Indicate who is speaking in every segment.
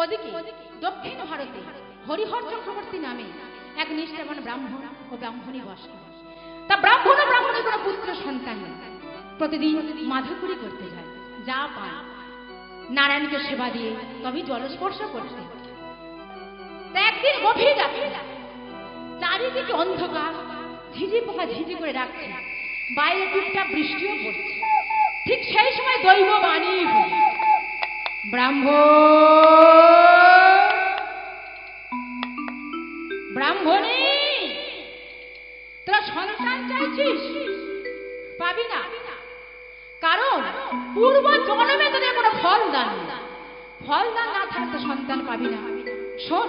Speaker 1: ওদিকে দক্ষিণ ভারতে হরিহর চক্রবর্তী নামে এক নিষ্ঠাবান ব্রাহ্মণ ও ব্রাহ্মণী বাস করে। তা ব্রাহ্মণ ও ব্রাহ্মণী কোনো পুত্র সন্তান নেই, প্রতিদিন মাধুকরী করতে যায়, যা পায় নারায়ণকে সেবা দিয়ে তবেই জলস্পর্শ করতে। একদিন গভীর রাতে চারিদিকে অন্ধকার, ঝিঝি পোকা ঝিঝি করে রাখছে, বাইরে টুকটাক বৃষ্টিও পড়ছে। ঠিক সেই সময় দৈব বাণী হল, ব্রাহ্মণী তোরা সন্তান চাইছিস, পাবি না, কারণ পূর্ব জন্মে তোদের কোনো ফলদান না থাকতে সন্তান পাবি না। শোন,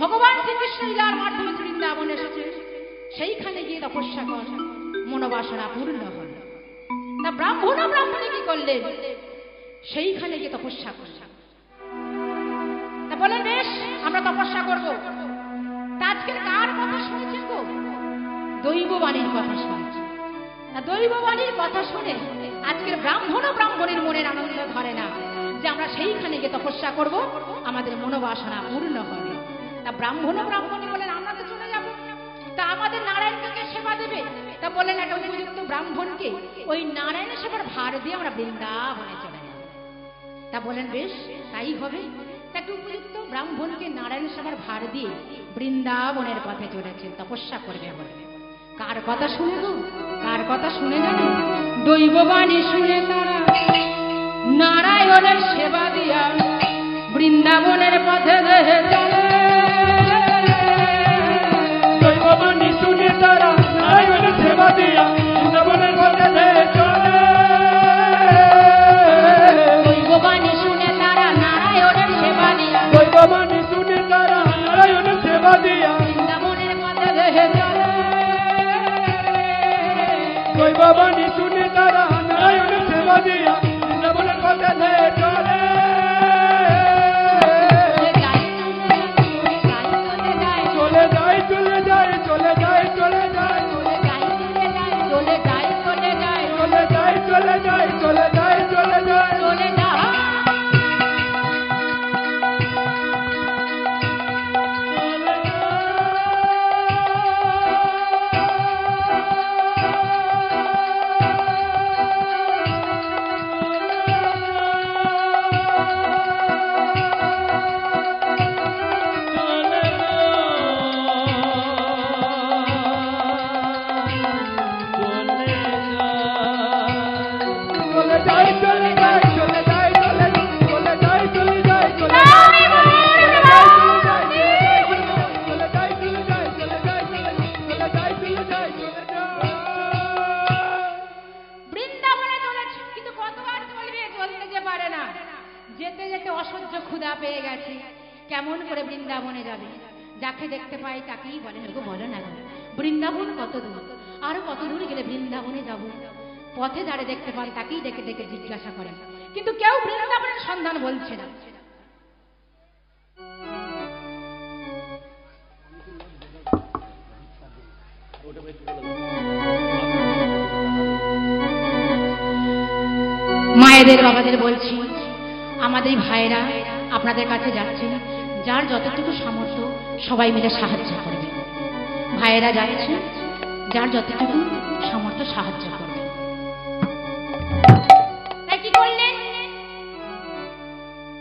Speaker 1: ভগবান শ্রীকৃষ্ণ লীলার মাধ্যমে বৃন্দাবন এসেছে, সেইখানে গিয়ে তপস্যা কর, মনোবাসনা পূর্ণ হল। তা ব্রাহ্মণ ব্রাহ্মণী কি করলেন? সেইখানে গিয়ে তপস্যা করলেন। তা বলেন বেশ, আমরা তপস্যা করব। আজকের কার কথা শুনেছেন গো? দৈববাণীর কথা শুনেছেন। দৈববাণীর কথা শুনে আজকের ব্রাহ্মণ ও ব্রাহ্মণীর মনের আনন্দ ধরে না যে আমরা সেইখানে গিয়ে তপস্যা করব, আমাদের মনোবাসনা পূর্ণ হবে। তা ব্রাহ্মণ ও ব্রাহ্মণী বলেন আমরা তো চলে যাব, তা আমাদের নারায়ণকে সেবা দেবে। তা বলেন একটা উপযুক্ত ব্রাহ্মণকে ওই নারায়ণ সেবার ভার দিয়ে আমরা বৃন্দাবনে চলে যাব। তা বলেন বেশ, তাই হবে। একটা উপযুক্ত ব্রাহ্মণকে নারায়ণ সেবার ভার দিয়ে বৃন্দাবনের পথে চলেছেন, তপস্যা করবে বলে। কার কথা শুনে গো? কার কথা শুনে জানো? দৈববাণী শুনে তারা নারায়ণের সেবা দিয়া বৃন্দাবনের পথে দেহে চলে।
Speaker 2: দৈববাণী শুনে তারা নারায়ণের সেবা দিয়া বৃন্দাবনের পথে দেহে চলে।
Speaker 1: দৈববাণী শুনে তারা নারায়ণের সেবা দিয়া,
Speaker 2: দৈববাণী শুনে তারা নারায়ণের সেবা দিয়া
Speaker 1: বৃন্দাবনের পথে দেহে চলে।
Speaker 2: দৈববাণী শুনে তারা নারায়ণের সেবা দিয়া বৃন্দাবনের পথে দেহে চলে। চলে যায় চলে যায় চলে যায় চলে যায় চলে যায় চলে যায় চলে যায় চলে যায় চলে যায় চলে যায় চলে যায় চলে যায়।
Speaker 1: কেমন করে বৃন্দাবনে যাবে? যাকে দেখতে পাই তাকেই বলেন গো বলো না গো বৃন্দাবন কত দূর, আরো কত দূর গেলে বৃন্দাবনে যাব। পথে যারে দেখতে পান তাকেই ডেকে ডেকে জিজ্ঞাসা করেন, কিন্তু কেউ বৃন্দাবনের সন্ধান বলছে না। মায়েদের বাবাদের বলছি, আমাদের ভাইরা আপনাদের কাছে যাচ্ছে, যার যতটুকু সামর্থ্য সবাই মিলে সাহায্য করবে। ভাইয়েরা যাচ্ছে, যার যতটুকু সামর্থ্য সাহায্য করবে। কি করলেন?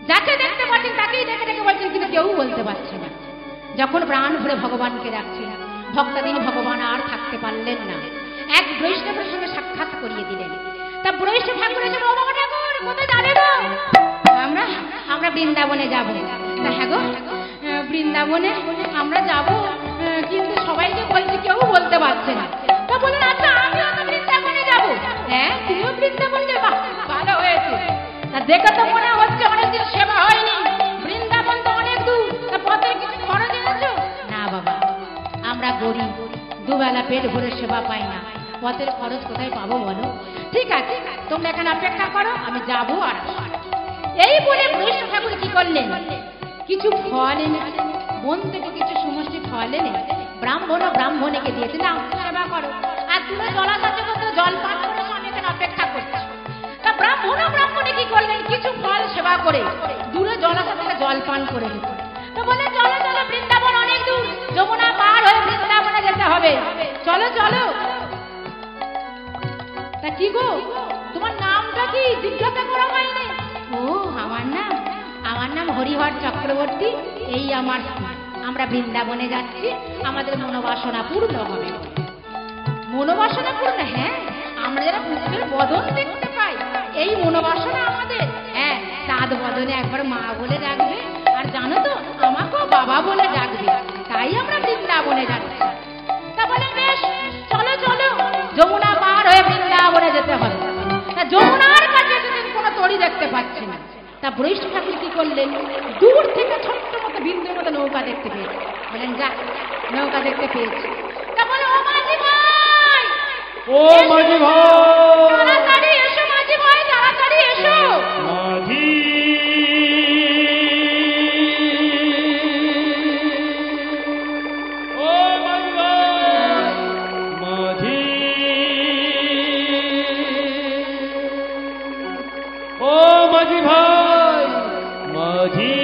Speaker 1: যাকে দেখতে পাচ্ছেন তাকেই দেখে দেখে বলছেন, কিন্তু কেউ বলতে পারছে না। যখন প্রাণ ভরে ভগবানকে ডাকছেন, ভক্তাধীন ভগবান আর থাকতে পারলেন না, এক বৈষ্ণবের সঙ্গে সাক্ষাৎ করিয়ে দিলেন। তা বৈষ্ণব ঠাকুর এসে, ও বাবা ঠাকুর কোথায় যাবে গো? আমরা বৃন্দাবনে যাব। তা হ্যাঁ গো বৃন্দাবনে আমরা যাব, কিন্তু সবাইকে বলছি কেউ বলতে পারছে না। তা বলেন আচ্ছা আমিও তো বৃন্দাবনে যাব। হ্যাঁ তুমিও বৃন্দাবন যাবা, ভালো হয়েছে। তা দেখে তো মনে হচ্ছে অনেকদিন সেবা হয়নি, বৃন্দাবন তো অনেক দূর, তা পথে কিছু খরচ এনেছো? না বাবা, আমরা গরিব, দুবেলা পেট ভরে সেবা পাই না, পথের খরচ কোথায় পাবো বলো? ঠিক আছে তোমরা এখানে অপেক্ষা করো, আমি যাবো আর এই বলে বৈষ্ণব ঠাকুর কি করলেন? কিছু ফল এনে, বন থেকে কিছু সমষ্টি ফল এনে ব্রাহ্মণ ও ব্রাহ্মণীকে দিয়েছে, না সেবা করো। আর তুমি জলাশয় করতে জল পান করে আমি এখানে অপেক্ষা করছি। তা ব্রাহ্মণ ও ব্রাহ্মণী কি করলেন? কিছু ফল সেবা করে দূরে জলাশয় থেকে জল পান করে দিত। তো বলে চলো চলো, বৃন্দাবন অনেক দূর, যমুনা পার হয়ে বৃন্দাবনে যেতে হবে, চলো চলো। তা কি গো, তোমার নামটা কি জিজ্ঞাসা করা হয়নি? ও আমার নাম হরিহর চক্রবর্তী, এই আমার স্ত্রী। আমরা বৃন্দাবনে যাচ্ছি, আমাদের মনোবাসনা পূর্ণ হবে। মনোবাসনা পূর্ণ? হ্যাঁ, আমরা যারা পুত্রের বদন দেখতে পাই, এই মনোবাসনা আমাদের। হ্যাঁ, চাঁদ বদনে একবার মা বলে ডাকবে, আর জানো তো আমাকেও বাবা বলে ডাকবে, তাই আমরা বৃন্দাবনে যাচ্ছি। তা বলে বেশ, চলো চলো, যমুনা পার হয়ে বৃন্দাবনে যেতে হবে। তা যমুনার কাছে এসে কোনো তরি দেখতে পাচ্ছি না। তা বৈষ্ণ ঠাকুর কি করলেন, দূর থেকে ছোট্ট মতো বিন্দুর মতো নৌকা দেখতে পেয়েছে। বলেন যা, নৌকা দেখতে পেয়েছি। তা বলে ও মাঝি ভাই,
Speaker 2: ও মাঝি ভাই,
Speaker 1: তাড়াতাড়ি এসো মাঝি ভাই, তাড়াতাড়ি এসো।
Speaker 2: মাঝি ও মাঝি ভাই, মাঝি ও মাঝি ভাই, মাঝি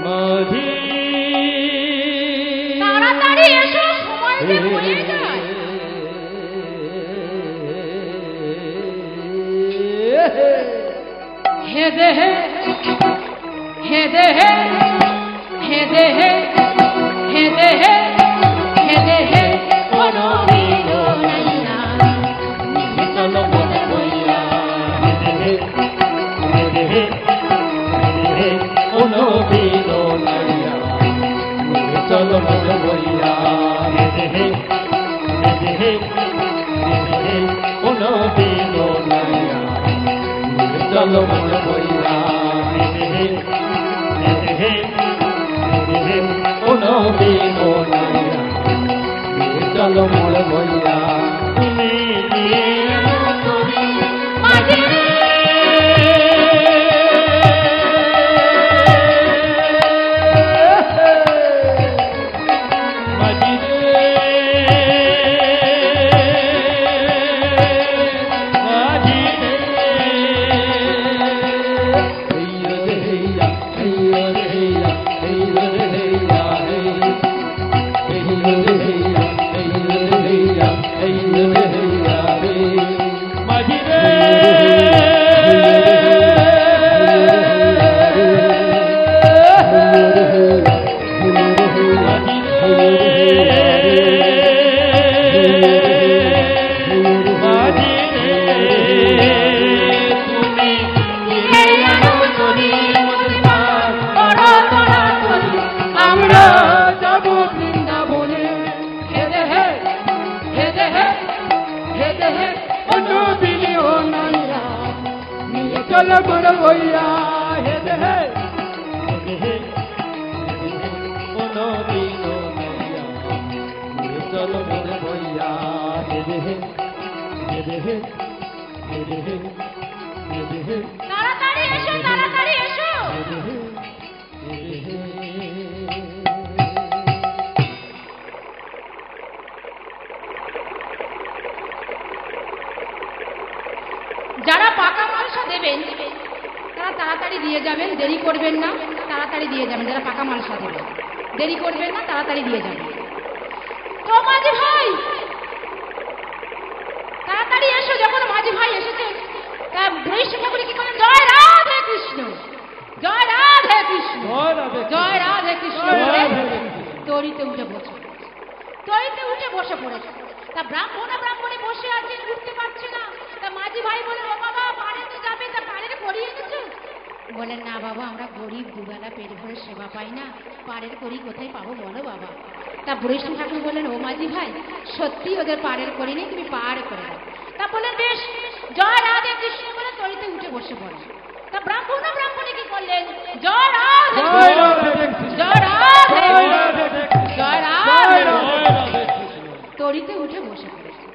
Speaker 2: মাঝি
Speaker 1: তাড়াতাড়ি এসো, সময় যে হয়ে যায়। হে দেহে হে দেহে হে দেহে হে দেহে হে দেহে কোনো বিরোনাইয়া নিয়ে চলো মনে বইয়া।
Speaker 2: কোনো বিলো নাইয়া চলো মনে বইয়া, কোনো বিলো নাইয়া চলো মনে বইয়া, কোনো বিলো নাইয়া চলো মনে বইয়া। তুমি দিয়ে করি
Speaker 1: মাঝি
Speaker 2: চলো মনে বইয়া, হে দেহে কোনো বিলো নাইয়া চলো মনে বইয়া, হে দেহে হে দেহে হে দেহে হে দেহে
Speaker 1: তাড়াতাড়ি এসো, তাড়াতাড়ি এসো।
Speaker 2: হে দেহে হে দেহে।
Speaker 1: যারা পাকা মালসা দেবেন তারা তাড়াতাড়ি দিয়ে যাবেন, দেরি করবেন না, তাড়াতাড়ি দিয়ে যাবেন। যারা পাকা মালসা দেবেন দেরি করবেন না, তাড়াতাড়ি দিয়ে যাবেন। তো মাঝি ভাই তাড়াতাড়ি এসো। যখন মাঝি ভাই এসেছে তা বৈষ্ণ ঠাকুর কি করেন, জয় রাধে কৃষ্ণ, জয় রাধে কৃষ্ণ, জয় রাধে কৃষ্ণ বলে তরিতে উঠে বসে, তরিতে উঠে বসে পড়েছে। তা ব্রাহ্মণী বসে আছেন, উঠতে পারছে না। তা মাঝি ভাই বলে, ও বাবা পাড়ে তো যাবে, তা পাড়ের করিয়ে এনেছো? বলেন না বাবা, আমরা গরিব, দুবেলা পেট ভরে সেবা পাই না, পাড়ের করি কোথায় পাবো বলো বাবা। তা বৈষ্ণব ঠাকুর বললেন, ও মাঝি ভাই সত্যি ওদের পাড়ের করি নেই, তুমি পাড় করে দাও। তা বললেন বেশ, জয় রাধে কৃষ্ণ বলে তরিতে উঠে বসে পড়ে। তা ব্রাহ্মণী কি করলেন, জয় রাধে জয় রাধে জয় রাধে তরিতে উঠে বসে পড়েছে।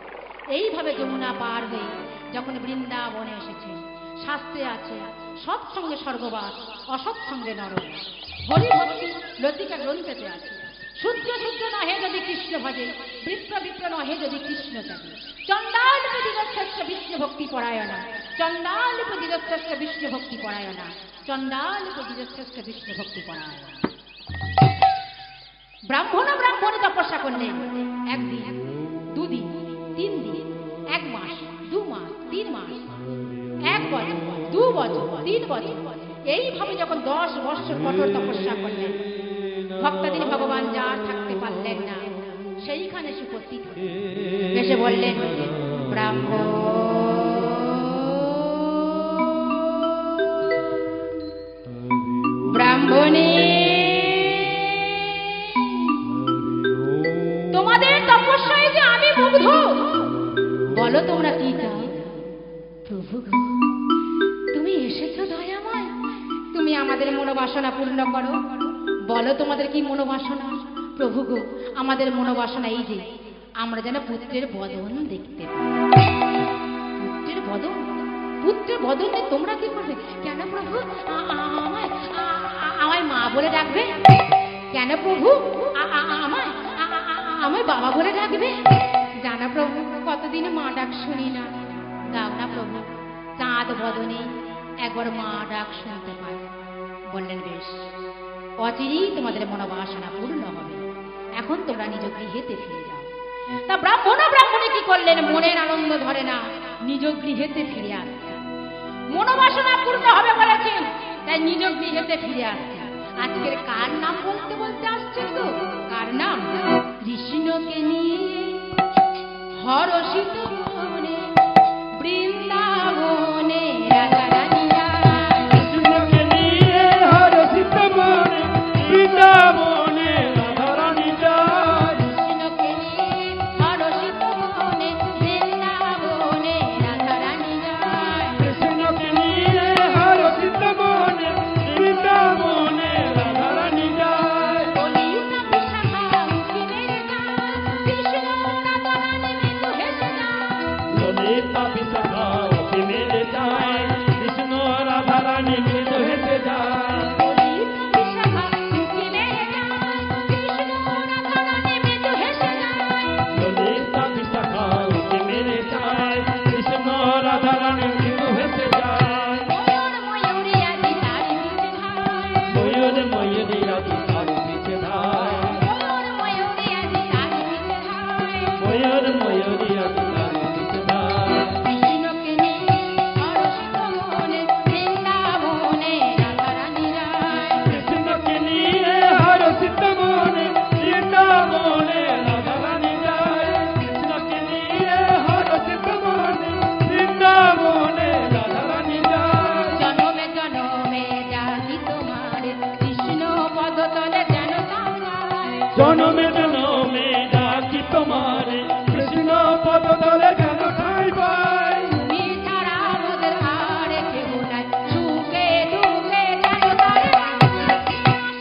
Speaker 1: এইভাবে যমুনা পার হয়ে যখন বৃন্দাবনে এসেছে, শাস্ত্রে আছে সৎসঙ্গে স্বর্গবাস, অসৎসঙ্গে নরক। হরিভক্তি লতিকা গ্রন্থেতে আছে। শূদ্র শূদ্র নহে যদি কৃষ্ণ ভজে, বিপ্র বিপ্র নহে যদি কৃষ্ণ চাহে। চণ্ডাল প্রতিরক্ষস্য বিষ্ণু ভক্তি পরায়ণা, চণ্ডাল প্রতিরক্ষস্য বিষ্ণু ভক্তি পরায়ণা, চণ্ডাল প্রতিরক্ষস্য বিষ্ণু ভক্তি পরায়ণা। ব্রাহ্মণ ব্রাহ্মণী তপস্যা করলেন, একদিন, দুদিন, 3 দিন, 1 মাস, 2 মাস, 3 মাস, 1 বছর, 2 বছর, 3 বছর, এইভাবে যখন 10 বছর কঠোর তপস্যা করলেন, ভক্তাদিন ভগবান যার থাকতে পারলেন না, সেইখানে এসে উপস্থিত হলেন। এসে বললেন, ব্রাহ্মণ ব্রাহ্মণী, তোমাদের তপস্যায় যে আমি মুগ্ধ, বলো তোমরা কি চাও? প্রভু গো, তুমি এসেছো দয়াময়, তুমি আমাদের মনোবাসনা পূর্ণ করো। বলো তোমাদের কি মনোবাসনা? প্রভু গো, আমাদের মনোবাসনা এই যে আমরা যেন পুত্রের বদন দেখতে পাই। পুত্রের বদন? পুত্রের বদনে তোমরা কি করবে? কেন প্রভু? আমায় মা বলে ডাকবে? কেন প্রভু? আমায় বাবা বলে ডাকবে? জানা প্রভু, কতদিন মা ডাক শুনি না। দাও না প্রভু, চাঁদ বদনে একবার মা ডাক শুনতে পাই। বললেন, বেশ, অচিরেই তোমাদের মনোবাসনা পূর্ণ হবে, এখন তোমরা নিজ গৃহেতে ফিরে যাও। তা ব্রাহ্মণ ব্রাহ্মণী কি করলেন? মনের আনন্দ ধরে না, নিজ গৃহেতে ফিরে আসছে। মনোবাসনা পূর্ণ হবে বলেছেন, তাই নিজ গৃহেতে ফিরে আসছে। আজকের কার নাম বলতে বলতে আসছেন তো? কার নাম? কৃষ্ণকে নিয়ে হরষিত বনে বৃন্দাবনে রাধা রানী যায়।
Speaker 2: কৃষ্ণকে নিয়ে হরষিত বনে বৃন্দাবনে রাধা রানী যায়।
Speaker 1: কৃষ্ণকে নিয়ে হরষিত বনে বৃন্দাবনে রাধা রানী যায়।
Speaker 2: কৃষ্ণকে নিয়ে হরষিত বনে বৃন্দাবনে রাধা রানী যায়।
Speaker 1: কলিতা বিশাখা উঁকি মেরে যায়, কৃষ্ণ রাধা রানী মৃদু হেসে যায়।
Speaker 2: ললিতা বিশাখা উঁকি মেরে যায়, কৃষ্ণ রাধা রানী মৃদু হেসে যায়।
Speaker 1: কলিতা বিশাখা উঁকি মেরে যায়, কৃষ্ণ রাধা রানী মৃদু হেসে যায়।
Speaker 2: ললিতা বিশাখা উঁকি মেরে যায়, কৃষ্ণ রাধা রানী মৃদু হেসে যায়।
Speaker 1: ময়ূর ময়ূরী আদি তারি পিছে ধায়,
Speaker 2: ময়ূর ময়ূরী আদি তারি পিছে ধায়।
Speaker 1: ময়ূর ময়ূরী আদি তারি পিছে ধায়।
Speaker 2: ময়ূর ময়ূরী আদি তারি পিছে ধায়।
Speaker 1: কৃষ্ণকে নিয়ে হরষিত বনে বৃন্দাবনে রাধা রানী যায়।
Speaker 2: কৃষ্ণকে নিয়ে হরষিত বনে বৃন্দাবনে রাধা রানী যায়। কৃষ্ণকে নিয়ে হরষিত বনে বৃন্দাবনে রাধা রানী যায়।
Speaker 1: জনমে জনমে জাতি তোমার, কৃষ্ণ পদতলে যেন তাকায়।
Speaker 2: জনমে জনমে ডাকি তোমারে, কৃষ্ণ পদতলে যেন ঠাঁই পাই।
Speaker 1: তুমি ছাড়া আমাদের আর কেহ নাই, সুখে দুঃখে যেন তারে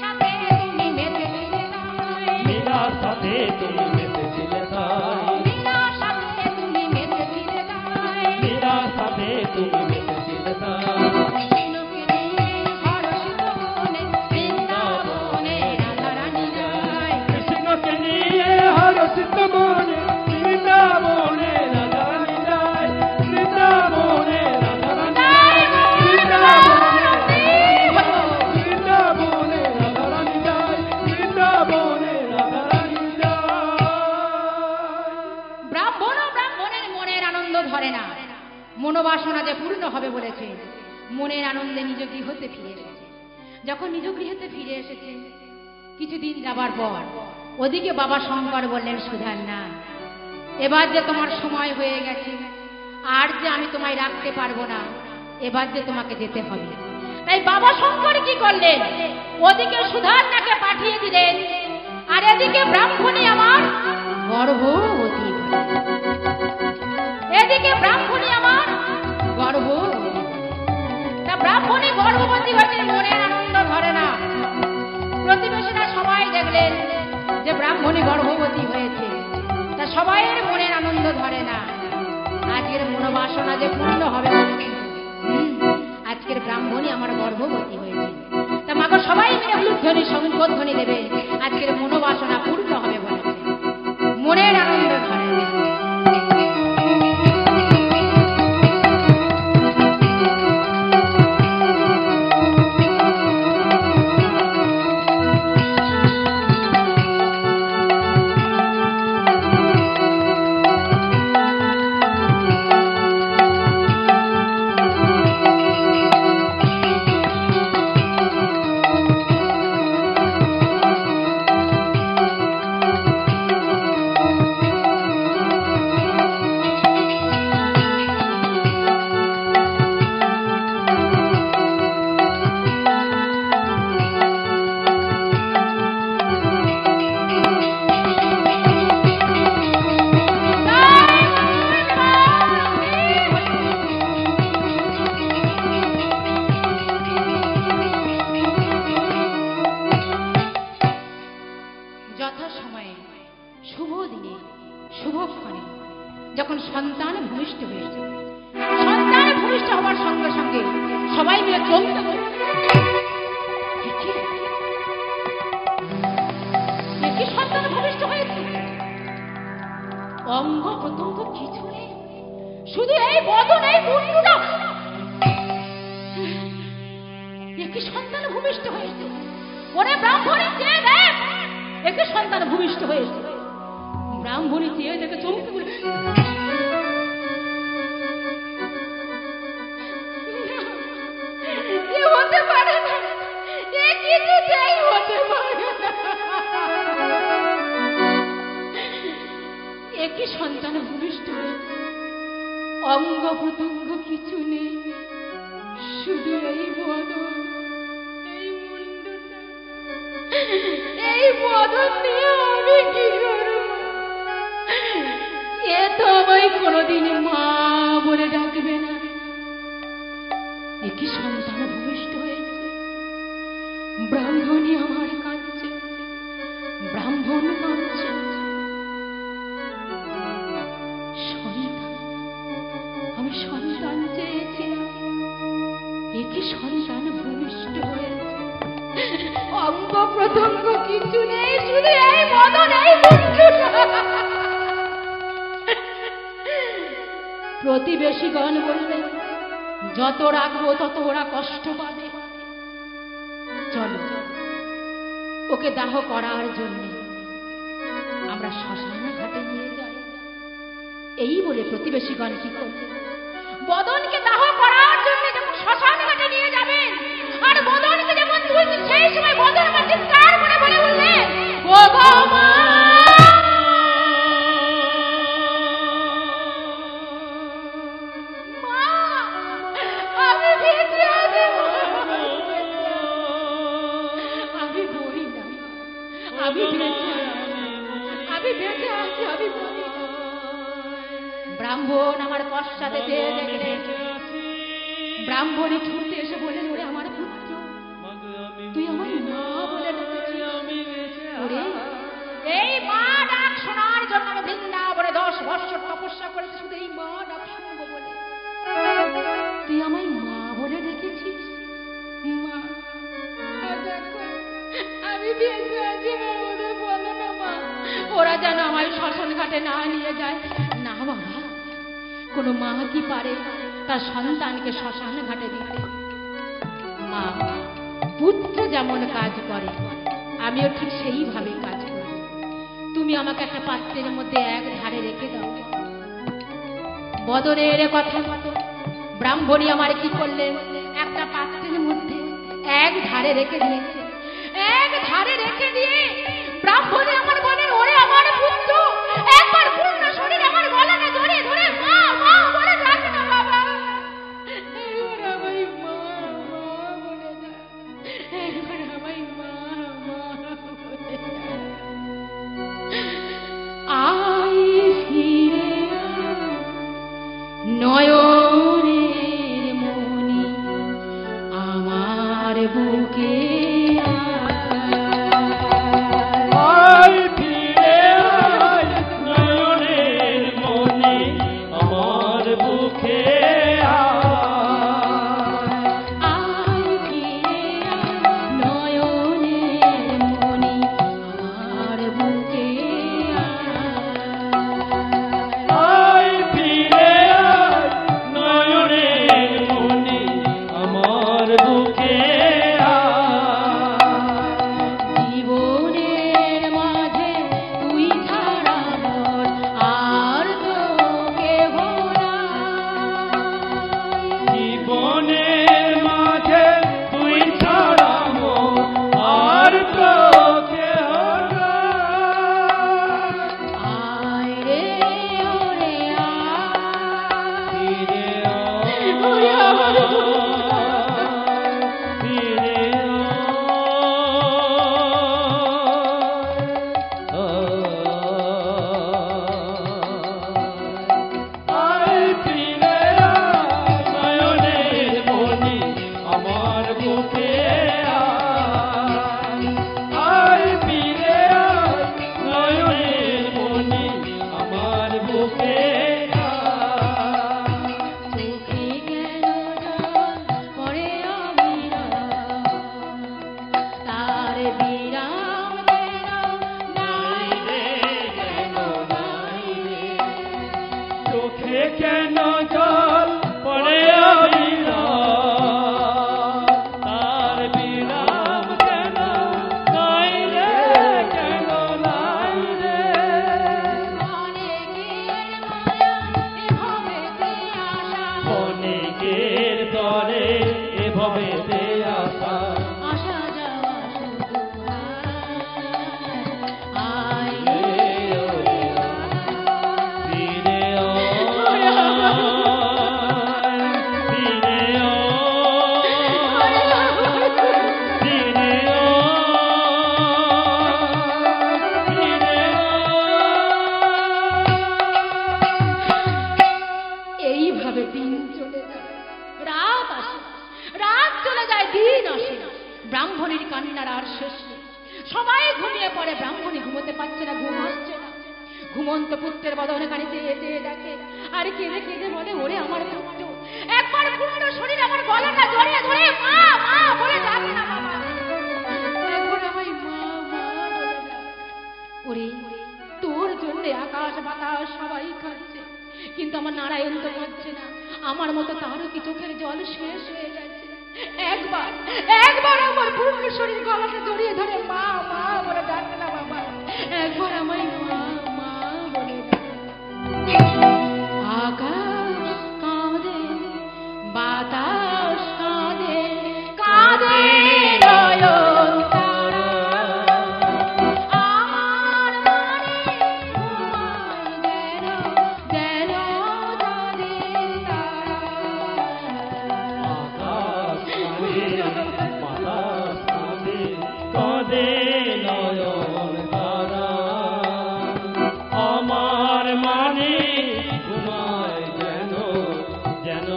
Speaker 1: সাথে তুমি মেতেছিলে তাই।
Speaker 2: মীরার সাথে তুমি মেতেছিলে তাই।
Speaker 1: মীরার সাথে তুমি মেতেছিলে তাই।
Speaker 2: মীরার সাথে তুমি মেতেছিলে তাই।
Speaker 1: কৃষ্ণকে নিয়ে হরষিত বনে বৃন্দাবনে রাধা রানী যায়।
Speaker 2: কৃষ্ণকে নিয়ে হরষিত বনে বৃন্দাবনে রাধা রানী যায়। বৃন্দাবনে রাধা রানী যায়। বৃন্দাবনে রাধা রানী যায়। বৃন্দাবনে রাধা রানী যায়।
Speaker 1: ব্রাহ্মণ ও ব্রাহ্মণের মনের আনন্দ ধরে না, মনোবাসনা যে পূর্ণ হবে বলেছে, মনের আনন্দে নিজ গৃহতে ফিরে এসেছে। যখন নিজ গৃহতে ফিরে এসেছে, কিছুদিন যাবার পর ওদিকে বাবা শঙ্কর বললেন, সুধান্না, এবার যে তোমার সময় হয়ে গেছে, আর যে আমি তোমায় রাখতে পারবো না, এবার যে তোমাকে যেতে হবে। তাই বাবা শঙ্কর কি করলেন? ওদিকে সুধান্নাকে পাঠিয়ে দিলেন, আর এদিকে ব্রাহ্মণী আমার গর্ভবতী হলেন। এদিকে ব্রাহ্মণী আমার গর্ভবতী। তা ব্রাহ্মণী গর্ভবতী হতে মনের আনন্দ ধরে না। প্রতিবেশীরা সবাই দেখলেন যে ব্রাহ্মণী গর্ভবতী হয়েছে, তা সবাইয়ের মনের আনন্দ ধরে না। আজকের মনোবাসনা যে পূর্ণ হবে বলেছে, আজকের ব্রাহ্মণী আমার গর্ভবতী হয়েছে। তা মাগো সবাই মিলে মূর্ধনি শঙ্খধ্বনি দেবে, আজকের মনোবাসনা পূর্ণ হবে বলেছে। মনের আনন্দ ঘরে যখন সন্তান ভূমিষ্ঠ হয়েছে, সন্তান ভূমিষ্ঠ হওয়ার সঙ্গে সঙ্গে সবাই মিলে চলতে কি সন্তান ভূমিষ্ঠ হয়েছে, অঙ্গ প্রত্যঙ্গ কিছু নেই, শুধু এই বদন, এই মুন্ডুটা। একই সন্তান ভূমিষ্ঠ হয়েছে। ওরে ব্রাহ্মণী চেয়ে দেখ, একই সন্তান ভূমিষ্ঠ হয়েছে। ব্রাহ্মণী চেয়ে দেখে চমকে বলে, হতে পারে না, কিছুতেই হতে পারে না। একই সন্তান ভূমিষ্ঠ হয়েছে, অঙ্গ প্রত্যঙ্গ কিছু নেই, শুধু এই বদন, এই মুন্ডটা, এই বদন নিয়ে আমি কি করব? এ তো আমায় কোনোদিন মা বলে ডাকবে না। একই সন্তান ভূমিষ্ঠ হয়েছে, ব্রাহ্মণী আমার কাঁদছে, ব্রাহ্মণ কাঁদছে। আমি সন্তান চেয়েছিলাম, একই সন্তান ভূমিষ্ঠ হয়েছে, অঙ্গ প্রত্যঙ্গ কিছু নেই, শুধু এই বদন, এই মুন্ডটা। প্রতিবেশীগণ বললেন, যত রাখবো তত ওরা কষ্ট পাবে, চলো ওকে দাহ করার জন্য আমরা শ্মশান ঘাটে নিয়ে যাই। এই বলে প্রতিবেশীগণ কি করলেন, বদনকে দাহ করার জন্য যখন শ্মশান ঘাটে নিয়ে যাবেন, আর বদনকে যেমন তুলছেন, সেই সময় বদন আমার চিৎকার করে বলে উঠলেন, ও গো মা, ব্রাহ্মণ আমার পশ্চাতে দেখলেন। ব্রাহ্মণী ছুটতে এসে বললেন, ওরে আমার পুত্র, তুই আমার মা বলে ডেকেছিস। এই মা ডাক শোনার জন্য আমি বৃন্দাবনে 10 বৎসর তপস্যা করেছি, শুধু এই মা ডাক শুনবো বলে তুই আমায় মা বলে ডেকেছিস। মা, দেখো আমি বেঁচে আছি, ওদের বলো না মা, ওরা যেন আমায় শ্মশান ঘাটে না নিয়ে যায়। না বাবা, কোন মা কি পারে তার সন্তানকে শ্মশান ঘাটে দিতে? মা, পুত্র যেমন কাজ করে আমিও ঠিক সেইভাবে কাজ করি। তুমি আমাকে একটা পাত্রের মধ্যে এক ধারে রেখে দাও। বদনের কথা মতো ব্রাহ্মণী আমার কি করলেন, একটা পাত্রের মধ্যে এক ধারে রেখে দিয়েছে। এক ধারে রেখে দিয়ে ব্রাহ্মণী আমার বলেন, ওরে আমার পুত্র, একবার পূর্ণ শরীর আমার গলাটা ধরে ধরে মা মা বলে ডাক না বাবা। এবার আমায় মা মা বলে ডাক, এবার আমায় মা মা বলে ডাক। আই ফিরে নয়নের মনি আমার বুকে, নয়নের
Speaker 2: ভবেতে আসা
Speaker 1: আসা যাওয়া শুধু আয়
Speaker 2: ফিরে
Speaker 1: এইভাবে দিন চলে যায়, রাত আসে, রাত চলে যায়, দিন আসে। ব্রাহ্মণীর কান্নার আর শেষ নেই। সবাই ঘুমিয়ে পড়ে, ব্রাহ্মণী ঘুমোতে পারছে না, ঘুম আসছে না। ঘুমন্ত পুত্রের বদনে কানে চেয়ে চেয়ে দেখে, আর কেঁদে কেঁদে বলে, ওরে আমার পুত্র, একবার পুত্র শরীর আমার গলাটা জড়িয়ে ধরে মা মা বলে ডাকে না বাবা, একবার আমায় মা মা বলে ডাকে। ওরে তোর জন্য আকাশ বাতাস সবাই খাচ্ছে, কিন্তু আমার নারায়ণ তো খাচ্ছে না। আমার মতো তারও কি চোখের জল শেষ হয়ে যাচ্ছে? একবার একবার আমার পূর্ণ শরীর গলাটা জড়িয়ে ধরে মা মা বলে ডাকে না বাবা, একবার আমায় মা মা বলে ডাকে। আকাশ কাঁদে, বাতাস কাঁদে, কাঁদে নয়ন তারা, আমার মনে ঘুমায় যেন যেন চাঁদের তারা।
Speaker 2: আকাশ কাঁদে, কাঁদে নয়ন তারা, আমার মানে ঘুমায় যেন যেন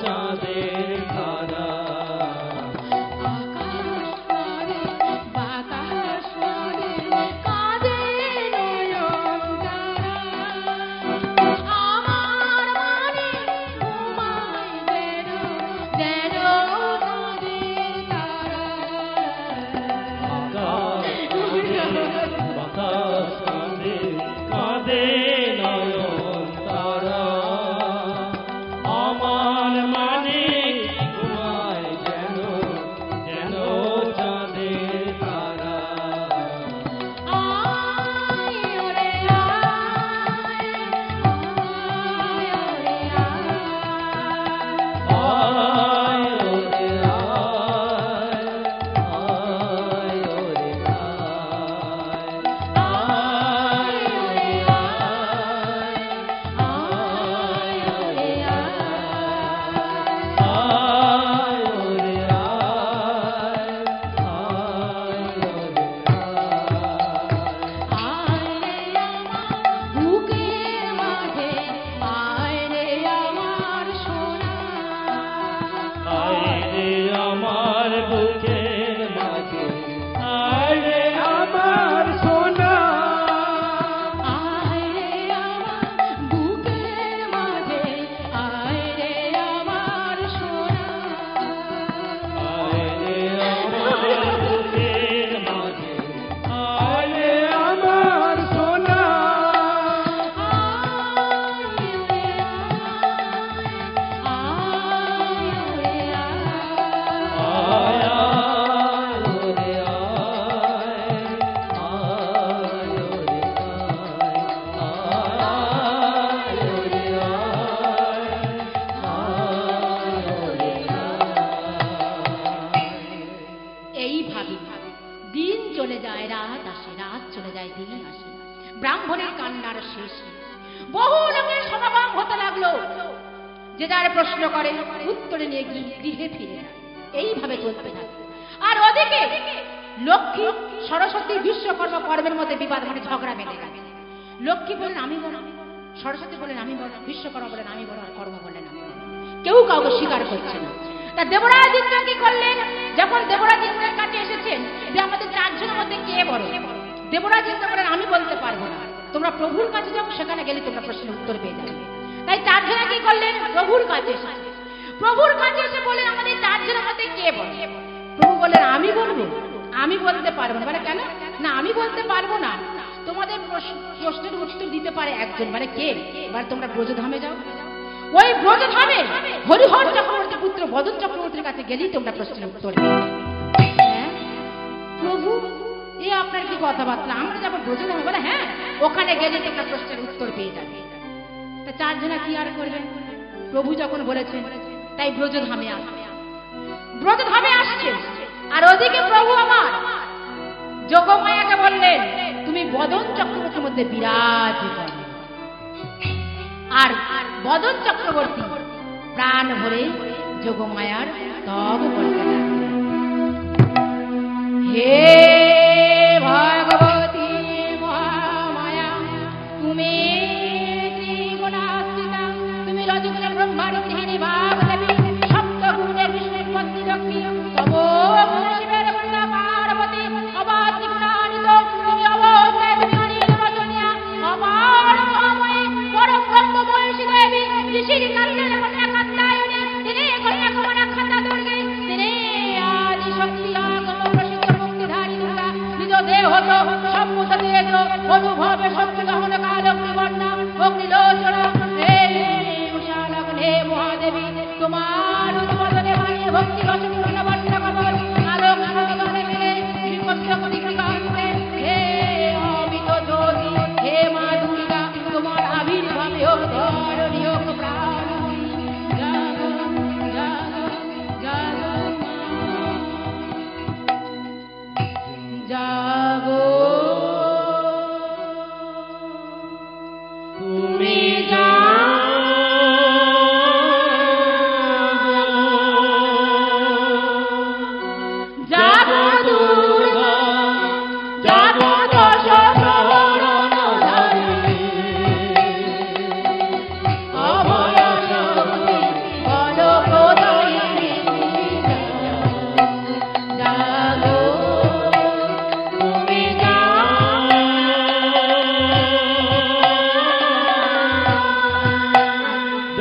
Speaker 2: চাঁদের তারা।
Speaker 1: আকাশ কাঁদে, বাতাস কাঁদে, কাঁদে নয়ন তারা, আমার মনে ঘুমায় যেন যেন চাঁদের তারা।
Speaker 2: আকাশ কাঁদে, বাতাস কাঁদে, কাঁদে নয়ন তারা, আমার মানে ঘুমায় যেন যেন চাঁদের তারা।
Speaker 1: আয় ওরে আয়, আয় ওরে আয়।
Speaker 2: আয় ওরে আয়, আয় ওরে আয়, আয় ওরে আয়, আয় ওরে আয়, আয় ওরে
Speaker 1: আয় রে আমার বুকের মাঝে, আয় রে আমার সোনা।
Speaker 2: আয় রে আমার বুকের মাঝে, আয় রে আমার সোনা,
Speaker 1: আয় রে আমার বুকের মাঝে, আয় রে আমার সোনা। এইভাবে দিন চলে যায়, রাত আসে, রাত চলে যায়, দিন আসে। ব্রাহ্মণের কান্নার শেষ নেই। বহু লোকের সমাগম হতে লাগলো, যে যার প্রশ্ন করে উত্তরে নিয়ে গৃহে ফিরে যায়। এইভাবে চলতে থাকে। আর ওদিকে লক্ষ্মী সরস্বতী বিশ্বকর্মা কর্মের মধ্যে বিবাদ, মানে ঝগড়া বেঁধে গেছে। লক্ষ্মী বললেন আমি বড়, সরস্বতী বললেন আমি বড়, বিশ্বকর্মা বললেন আমি বড়, আর কর্ম বললেন আমি বড়। কেউ কাউকে স্বীকার করছে না। তা দেবরাজ ইন্দ্র কি করলেন? যখন দেবরাজ ইন্দ্রের কাছে এসেছেন যে আমাদের চারজনের মধ্যে কে বড়, দেবরাজ ইন্দ্র বলেন আমি বলতে পারবো না, তোমরা প্রভুর কাছে যাও, সেখানে গেলে তোমরা প্রশ্নের উত্তর পেয়ে যাবে। তাই চারজনে কি করলেন? প্রভুর কাছে এসেছেন। প্রভুর কাছে এসে বলেন আমাদের চারজনের মধ্যে কে বড়? প্রভু বলেন আমি বলবো, আমি বলতে পারবো না। মানে কেন? না আমি বলতে পারবো না, তোমাদের প্রশ্নের উত্তর দিতে পারে একজন, মানে কে? এবার তোমরা ব্রজধামে যাও, ওই ব্রজধামে হরিহর চক্রবর্তী পুত্র বদন চক্রবর্তীর কাছে গেলেই তোমরা প্রশ্নের উত্তর পেয়ে যাবে। হ্যাঁ প্রভু, এ আপনার কি কথাবার্তা? আমরা যাবো ব্রজধামে? বলে হ্যাঁ, ওখানে গেলে তোমরা প্রশ্নের উত্তর পেয়ে যাবে। তা চারজনা কি আর করবেন? প্রভু যখন বলেছেন তাই ব্রজধামে আসবে। ব্রতধামে আসছে, আর ওদিকে প্রভু আমার যোগমায়াকে বললেন তুমি বদন চক্রবর্তীর মধ্যে বিরাজ করো। আর বদন চক্রবর্তী প্রাণ ভরে যোগমায়ার তব করতে লাগলেন। হে ভগবতী মহামায়া, তুমি ত্রিগুণাশ্রিতা, তুমি রজগুণ ব্রহ্মার গৃহিণী ভাগদেবী, সপ্তগুণের বিষ্ণুর পত্নী লক্ষ্মী, তব গুণ শিবের বন্দা পার্বতী, অবাধ গুণান্বিত তুমি, অবস্থায় তুমি অনিল রচনীয়া, অপার মহাময়ী, পরম ব্রহ্মময়ী দেবী, ঋষির কান্তের কন্যা কাত্যায়নী, তিনি কন্যা কুমারা খাতা দুর্গে, তিনি আদি শক্তি আগম প্রসিদ্ধ মুক্তিধারী দুর্গা, নিজ দেহ সম্মুখ দিয়েছ অনুভবে শক্তি দহন কাল অগ্নিবর্ণা অগ্নিলোচনা, হে উষালগ্নে মহাদেবী, তোমার উদ্বোধনে বানিয়ে ভক্তি রস পূর্ণ বর্ণা কবর আলোক আলোকনে মিলে শ্রীপত্রপতি কৃপান্তে, হে অমিত জ্যোতি, হে মা দুর্গা, তোমার আবির্ভাবে হোক ধরণী হোক প্রাণী, জাগো জাগো জাগো মা, জাগো তুমি জাগো দুর্গা, জাগো দশ প্রহরণধারিণী, অভয় শক্তি বলপ্রদায়িনী, জাগো তুমি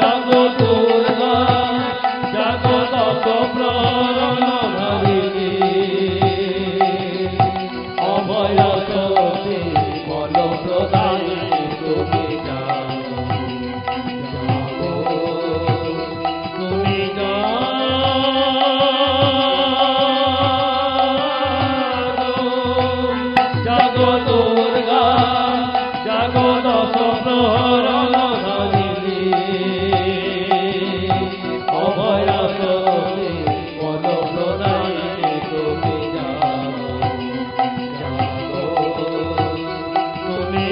Speaker 2: জাগো দুর্গা, জাগো দশ প্রহরণধারিণী, অভয় শক্তি বলপ্রদায়িনী, তুমি জাগো, জাগো তুমি জাগো দুর্গা, জাগো দশ প্রহরণধারিণী, অভয় শক্তি বলপ্রদায়িনী, তুমি জাগো, জাগো তুমি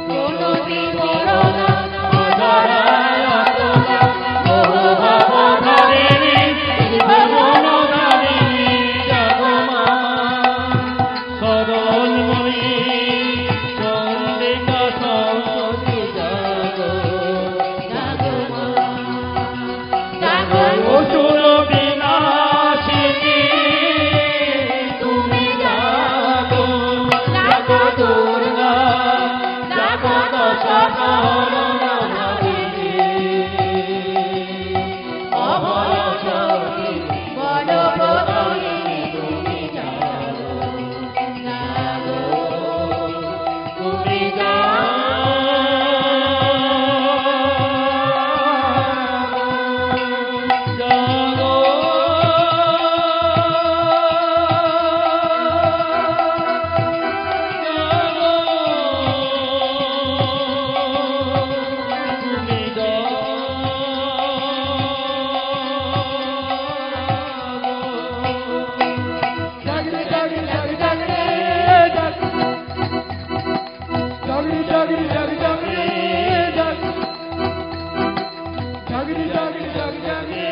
Speaker 1: কোনটি করোনা অধরায় অতলা, বহু ভবধারিণী ত্রিভুবনধারিণী,
Speaker 2: জাগো মা সরলময়ী চন্দ্রিকা সরস্বতী, জাগো,
Speaker 1: জাগো মা, জাগো
Speaker 2: অসুর বিনাশিনী,
Speaker 1: তুমি
Speaker 2: জাগো,
Speaker 1: জাগো দুর্গা,
Speaker 2: জাগো দশ প্রহরণধারিণী, অভয় শক্তি
Speaker 1: বলপ্রদায়িনী, তুমি জাগো, জাগো
Speaker 2: তুমি জাগো, তুমি জাগরে জাগরে জাগরে জাগরে জাগরে জাগরে জাগরে জাগরে জাগরে জাগরে জাগরে জাগরে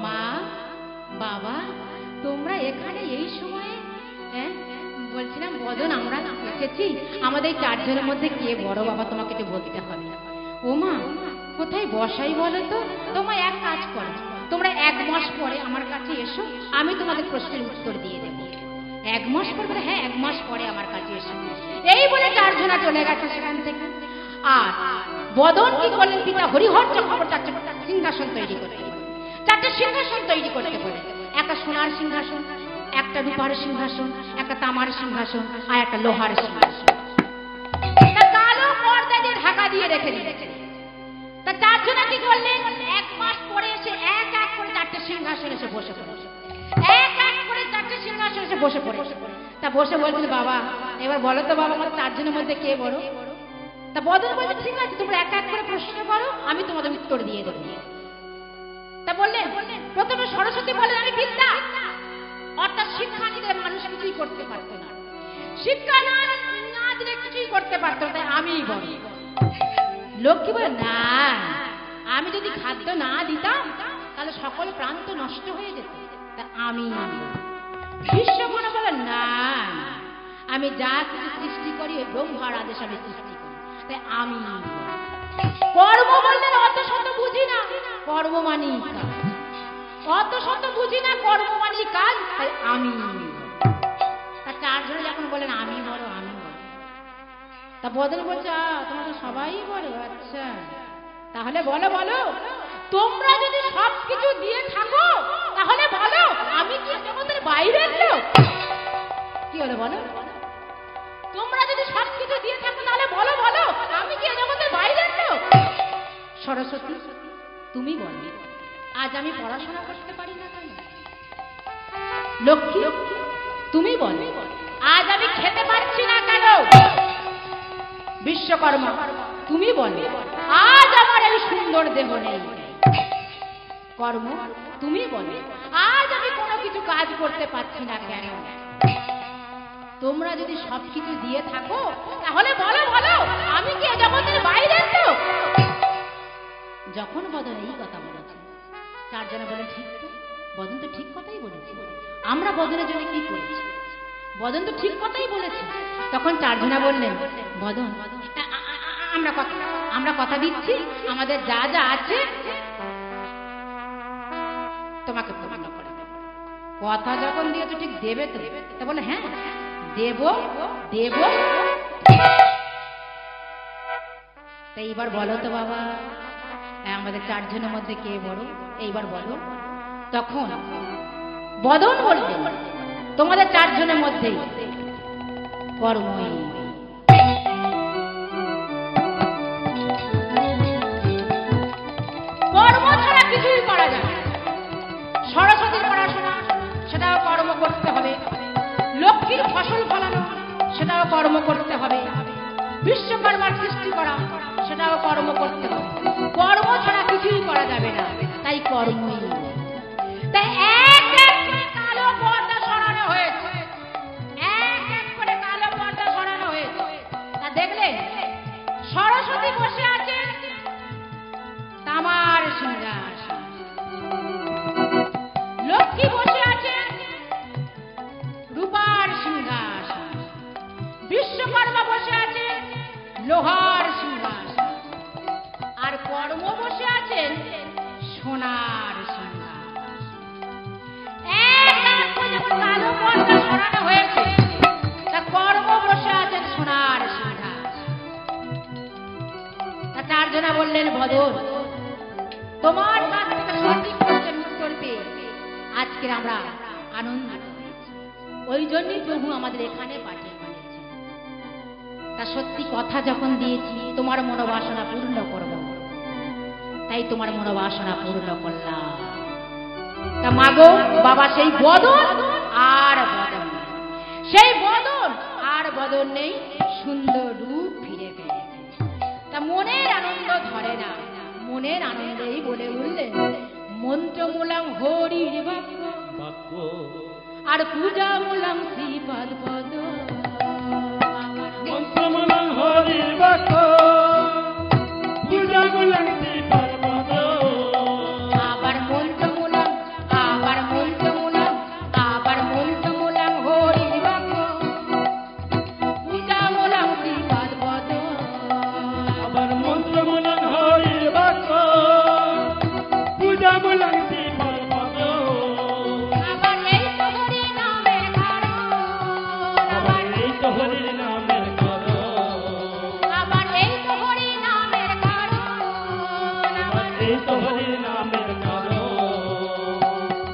Speaker 1: মা, বাবা, তোমরা এখানে এই সময়ে? হ্যাঁ, বলছিলাম বদন আমরা এসেছি, আমাদের চারজনের মধ্যে কে বড় বাবা তোমাকে একটু বলতে হবে। ও মা, কোথায় বসাই বলো তো? তোমায় এক কাজ করো, তোমরা 1 মাস পরে আমার কাছে এসো, আমি তোমাদের প্রশ্নের উত্তর দিয়ে দেবো। 1 মাস পরে? হ্যাঁ, 1 মাস পরে আমার কাছে এসো। এই বলে চারজনা চলে গেছে সেখান থেকে। আর বদন কি করলেন, পিতা হরিহর চক্রবর্তী চারটে সিংহাসন তৈরি করতে, 4টে সিংহাসন তৈরি করতে বলে। একটা সোনার সিংহাসন, একটা রূপার সিংহাসন, একটা তামার সিংহাসন, আর একটা লোহার সিংহাসন। তা কালো পর্দা দিয়ে ঢাকা দিয়ে রেখে দিয়েছে। তা চারজনা কি করলেন, 1 মাস পরে এসে এক এক করে 4টে সিংহাসন এসে বসে পড়ে, এক এক করে আমাদের 4টে সিংহাসনে এসে বসে পড়ে। তা বসে বলছিল, বাবা এবার বলো তো বাবা, আমার 4 জনের মধ্যে কে বড়? তা বদন বলছে, ঠিক আছে তোমরা এক এক করে প্রশ্ন করো, আমি তোমাদের উত্তর দিয়ে দেবো। তা বললেন, প্রথমে সরস্বতী বলেন, আমি বিদ্যা, অর্থাৎ শিক্ষা নিলে মানুষ কিছুই করতে পারতো না, শিক্ষা না দিলে কিছুই করতে পারতো না, তাই আমিই বড়। লক্ষ্মী বলে, না, আমি যদি খাদ্য না দিতাম তাহলে সকল প্রাণ তো নষ্ট হয়ে যেত, তা আমি। বিশ্বকর্মা বলে, না, আমি যা কিছু সৃষ্টি করি ওই ব্রহ্মার আদেশ আমি সৃষ্টি করি, তাই আমি। কর্ম বললেন, অত শত বুঝি না, কর্ম মানেই কাজ, অত শত বুঝি না, কর্ম মানেই কাজ, তাই আমি। তা 4 জনে যখন বলেন আমি বড়, আমি বড়, তা বদল বলছে, তোমরা সবাই বড়, আচ্ছা তাহলে বলো বলো, তোমরা যদি সবকিছু দিয়ে থাকো তাহলে বলো আমি কি জগতের বাইরের লোক? কি হলো বলো, তোমরা যদি সবকিছু দিয়ে থাকো তাহলে বলো বলো আমি কি জগতের বাইরের লোক? সরস্বতী তুমি বলো, আজ আমি পড়াশোনা করতে পারি না কেন? লক্ষ্মী তুমি বলো, আজ আমি খেতে পারছি না কেন? বিশ্বকর্মা তুমি বলো, আজ আমার এই সুন্দর দেহ নেই। কর্ম তুমি বলো, আজ আমি কোনো কিছু কাজ করতে পারছি না কেন? তোমরা যদি সবকিছু দিয়ে থাকো তাহলে বলো বলো আমি কি জগতের বাইরের লোক? যখন বদন এই কথা বলেছে, 4 জনে বলে, ঠিক তো, বদন তো ঠিক কথাই বলেছে, আমরা বদনের জন্য কি করেছি? বদন তো ঠিক কথাই বলেছে। তখন 4 জনা বললেন, বদন আমরা কথা দিচ্ছি, আমাদের যা যা আছে তোমাকে পূর্ণ করে দেব। কথা যখন দিয়েছো ঠিক দেবে তো? তা বলে, হ্যাঁ দেব দেব। তাই এইবার বলো তো বাবা, আমাদের 4 জনের মধ্যে কে বড়? এইবার বলো। তখন বদন বললেন, তোমাদের 4 জনের মধ্যে কর্মই। কর্ম ছাড়া কিছুই করা যাবে। সরস্বতীর পড়াশোনা সেটাও কর্ম করতে হবে, লক্ষ্মীর ফসল ফলানো সেটাও কর্ম করতে হবে, বিশ্বকর্মার সৃষ্টি করা সেটাও কর্ম করতে হবে। কর্ম ছাড়া কিছুই করা যাবে না, তাই কর্মই। তাই এক এক করে কালো পর্দা সরানো হয়েছে, এক এক করে কালো পর্দা সরানো হয়েছে। তা দেখলেন সরস্বতী বসে আছেন তামার সিংহাসন, লক্ষ্মী বসে আছেন রূপার সিংহাসন, বিশ্বকর্মা বসে আছেন লোহার সিংহাসন, আর কর্ম বসে আছেন সোনার সিংহাসন। এক এক করে যখন কালো পর্দা সরানো হয়েছে, তা কর্ম বসে আছেন সোনার সিংহাসন। তা 4 জনা বললেন, বদন তোমার কাছ থেকে সঠিক প্রশ্নের উত্তর পেয়ে আজকে আমরা আনন্দিত হয়েছি, ওই জন্যই প্রভু আমাদের এখানে পাঠিয়ে পাঠিয়েছেন। তা সত্যি কথা যখন দিয়েছি তোমার মনোবাসনা পূর্ণ করব, তাই তোমার মনোবাসনা পূর্ণ করলাম। তা মাগো বাবা, সেই বদন আর বদন, সেই বদন আর বদন নেই, সুন্দর রূপ ফিরে পেয়েছে। তা মনের আনন্দ ধরে না, মনের আনন্দেই বলে উঠলেন, মন্ত্রমূলং হরির বাক্য আর পূজা মূলং শ্রীপদ পদ।
Speaker 2: মন্ত্রমূলং হরির বাক্য, পূজা মূলং শ্রীপদ পদ।
Speaker 1: আবার মন্ত্রমূলং, আবার মন্ত্রমূলং, আবার মন্ত্রমূলং হরির বাক্য, পূজা মূলং শ্রীপদ পদ।
Speaker 2: আবার মন্ত্রমূলং হরির বাক্য, পূজা মূলং শ্রীপদ পদ।
Speaker 1: আবার এই তো হরি নামের কারণ,
Speaker 2: আবার এই তো হরির নামের করো,
Speaker 1: আবার এই তো হরি নামের কারণ,
Speaker 2: আবার এই তো হরির নামের করো।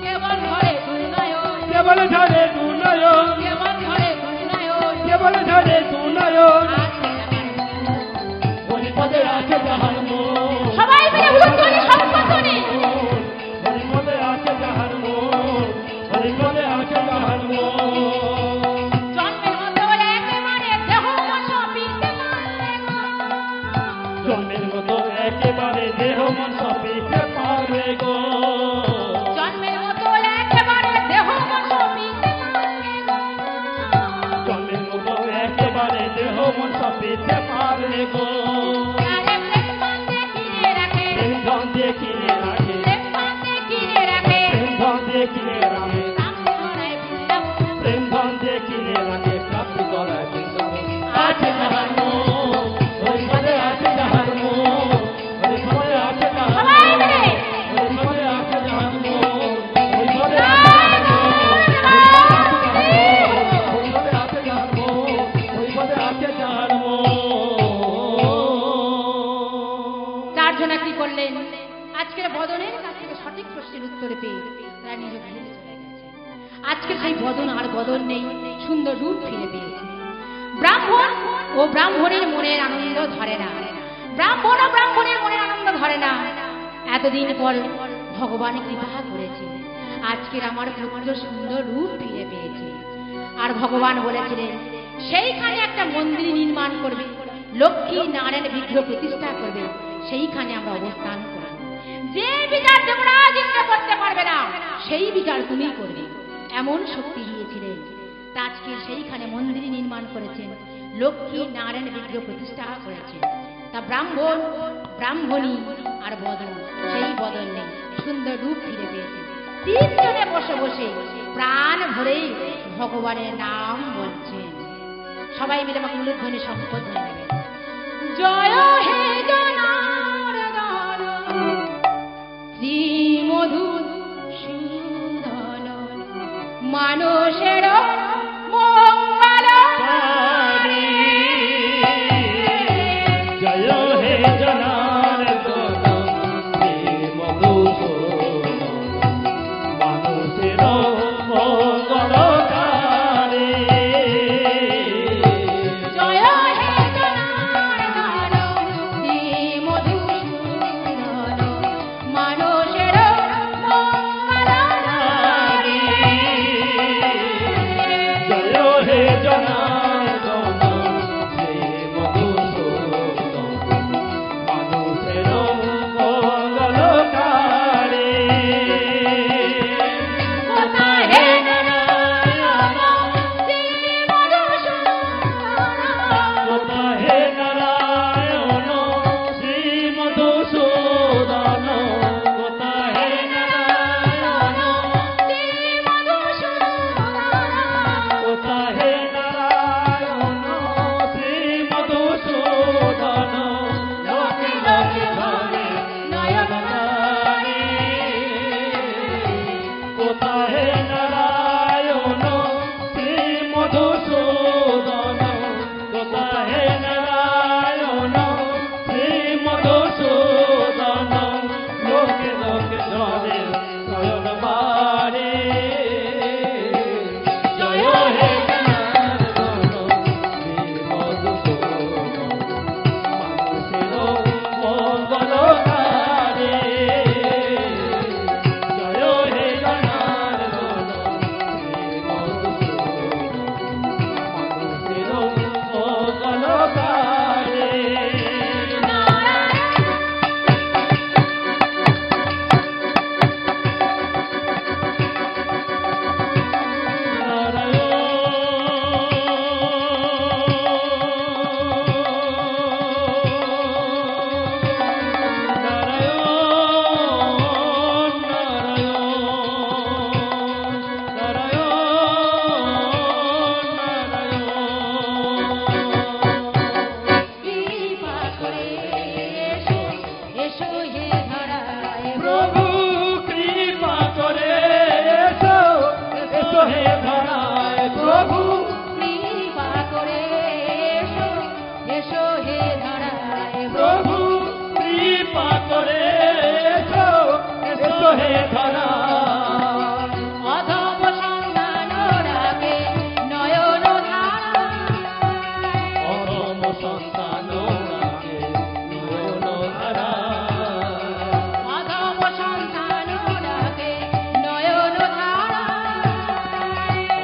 Speaker 1: কেবল ধরে দুর্নয়ন,
Speaker 2: কেবল ধরে দুনয়ন,
Speaker 1: কেবল ধরে দুর্নয়ন,
Speaker 2: কেবল ধরে দুনয়ন।
Speaker 1: আছে আমার মন।
Speaker 2: হরিপদে আছে যাহার মন,
Speaker 1: সবাই মিলে উত্তরে সম্পদনে
Speaker 2: হরিপদে আছে যাহার মন, হরিপদে আছে যাহার গো
Speaker 1: আরে প্রেম বন্ধে কিনে রাখে
Speaker 2: প্রেম ধন দিয়ে কিনে রাখে
Speaker 1: প্রেম বন্ধে কিনে রাখে
Speaker 2: প্রেম ধন দিয়ে কিনে রাখে
Speaker 1: প্রাপ্তি করায় বৃন্দাবন
Speaker 2: প্রেম ধন দিয়ে কিনে রাখে প্রাপ্তি করায় বৃন্দাবন আছে যাহার মন ওই পদে আছে যাহার মন ওই পদে আছে যাহার
Speaker 1: সবাই
Speaker 2: মন
Speaker 1: মিলে
Speaker 2: ওই পদে আছে যাহার মন ওই পদে আছে
Speaker 1: চারজনা কি করলেন আজকের বদনের কাছ থেকে সঠিক প্রশ্নের উত্তর পেয়ে তারা নিজ গৃহে চলে গেছে। আজকে সেই বদন আর বদন নেই, সুন্দর রূপ ফিরে পেয়েছে। ব্রাহ্মণ ও ব্রাহ্মণের মনের আনন্দ ধরে না, ব্রাহ্মণ ও ব্রাহ্মণের মনের আনন্দ ধরে না। এতদিন পর ভগবান কৃপা করেছে, আজকের আমার পুত্র সুন্দর রূপ ফিরে পেয়েছে। আর ভগবান বলেছিলেন সেইখানে একটা মন্দির নির্মাণ করবে, লক্ষ্মী নারায়ণ বিগ্রহ প্রতিষ্ঠা করবে, সেইখানে আমরা অবস্থান করব। যে বিচার যমরাজ ইন্দ্র করতে পারবে না সেই বিচার তুমি করবে, এমন শক্তি দিয়েছিলেন। তা আজকে সেইখানে মন্দির নির্মাণ করেছেন, লক্ষ্মী নারায়ণ বিগ্রহ প্রতিষ্ঠা করেছেন। তা ব্রাহ্মণ ব্রাহ্মণী আর বদন, সেই বদন নেই, সুন্দর রূপ ফিরে পেয়েছে। তিনজনে বসে বসে প্রাণ ভরে ভগবানের নাম বলছেন। সবাই মিলে আমাকে মূলধ্বনি সম্পদ নিয়ে নেবেন। জয় হে জনার্দন শ্রী মধুসূদন মানুষের মঙ্গল
Speaker 2: জয় হে জনার্দন শ্রী মধুসূদন মানুষের মঙ্গলকারী।
Speaker 1: জয় হে জনার্দন শ্রী মধুসূদন মানুষের মঙ্গলকারী।
Speaker 2: জয় হে জনার্দন শ্রী মধুসূদন মানুষের মঙ্গলকারী।
Speaker 1: কোথায় হে নারায়ণ শ্রী মধুসূদন,
Speaker 2: কোথায় হে নারায়ণ শ্রী মধুসূদন, কোথায় হে নারায়ণ,
Speaker 1: শ্রী মধুসূদন,
Speaker 2: কোথায় হে নারায়ণ শ্রী মধুসূদন, লোকে লোকে ধরে নয়নতারি। কোথায় হে নারায়ণ শ্রী মধুসূদন, কোথায় হে নারায়ণ শ্রী মধুসূদন, লোকে লোকে ধরে নয়নবারি। জয় হে জনার্দন শ্রী মধুসূদন মানুষের মঙ্গলকারী। জয় হে জনার্দন শ্রী মধুসূদন মানুষের মঙ্গলকারী।
Speaker 1: কৃপা করে এসো, এসো হে ধরায়
Speaker 2: প্রভু কৃপা করে এসো, এসো হে ধরায় প্রভু।
Speaker 1: কৃপা করে এসো, এসো হে ধরায়
Speaker 2: প্রভু কৃপা করে এসো, এসো হে ধরায়।
Speaker 1: অধম সন্ধান রাগে নয়ন ধারায়,
Speaker 2: অধম সন্তান রাগে নয়ন ধারায়।
Speaker 1: অধম সন্ধান রাগে নয়ন ধারায়।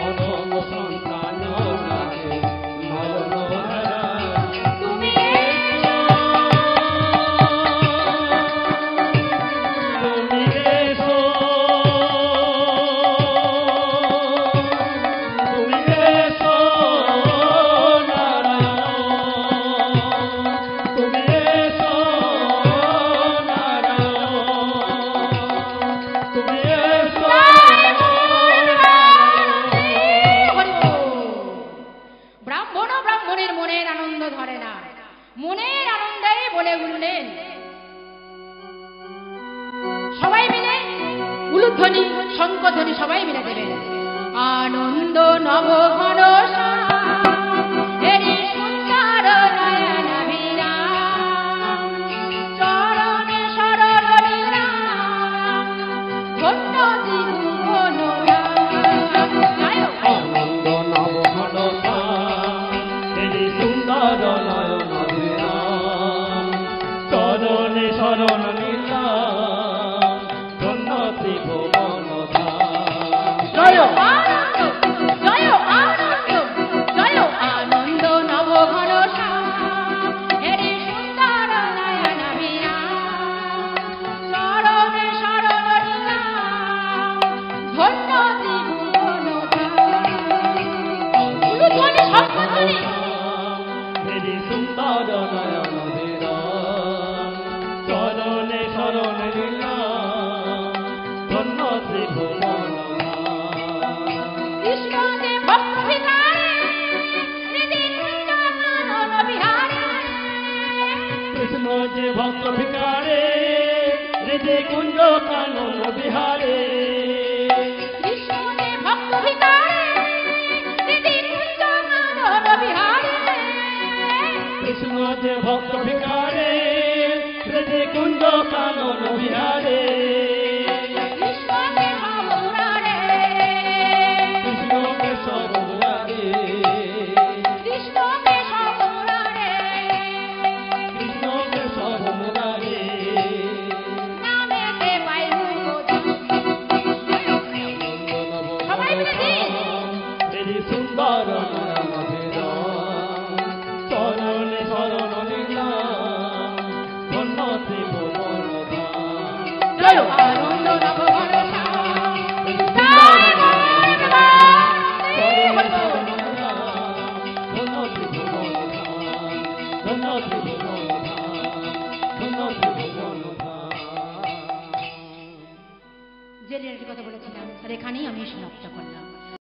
Speaker 2: অধম সন্তান রাগে নয়ন ধারায়।
Speaker 1: তুমি
Speaker 2: তুমি এসো, তুমি এসো নারায়ণ।
Speaker 1: পারে না, মনের আনন্দে বলে উঠলেন। সবাই মিলে উলুধ্বনি শঙ্খধ্বনি সবাই মিলে দেবেন। আনন্দ নব ঘন
Speaker 3: ভক্ত ভিকারে হৃদে কুঞ্জ কানন বিহারে,
Speaker 1: কৃষ্ণ যে ভক্ত ভিকারে হৃদে কুঞ্জ কানন বিহারে,
Speaker 3: কৃষ্ণ যে ভক্ত ভিকারে হৃদে কুঞ্জ কানন বিহারে,
Speaker 1: কৃষ্ণকে সবুরারে,
Speaker 3: কৃষ্ণকে সবুরারে,
Speaker 1: কৃষ্ণকে সবুরারে,
Speaker 3: কৃষ্ণকে সবুরারে,
Speaker 1: নামেতে পাইবো সবাই মিলে দিন।
Speaker 3: হৃদি সুন্দর নয়ন বিরাম, চরণে শরণ নিলাম, ধন্য ত্রিভুবন ধাম।
Speaker 1: জয় আনন্দ নব ঘন শ্যাম, যে রেলের কথা বলেছিলাম তার এখানেই আমি সমাপ্ত করলাম।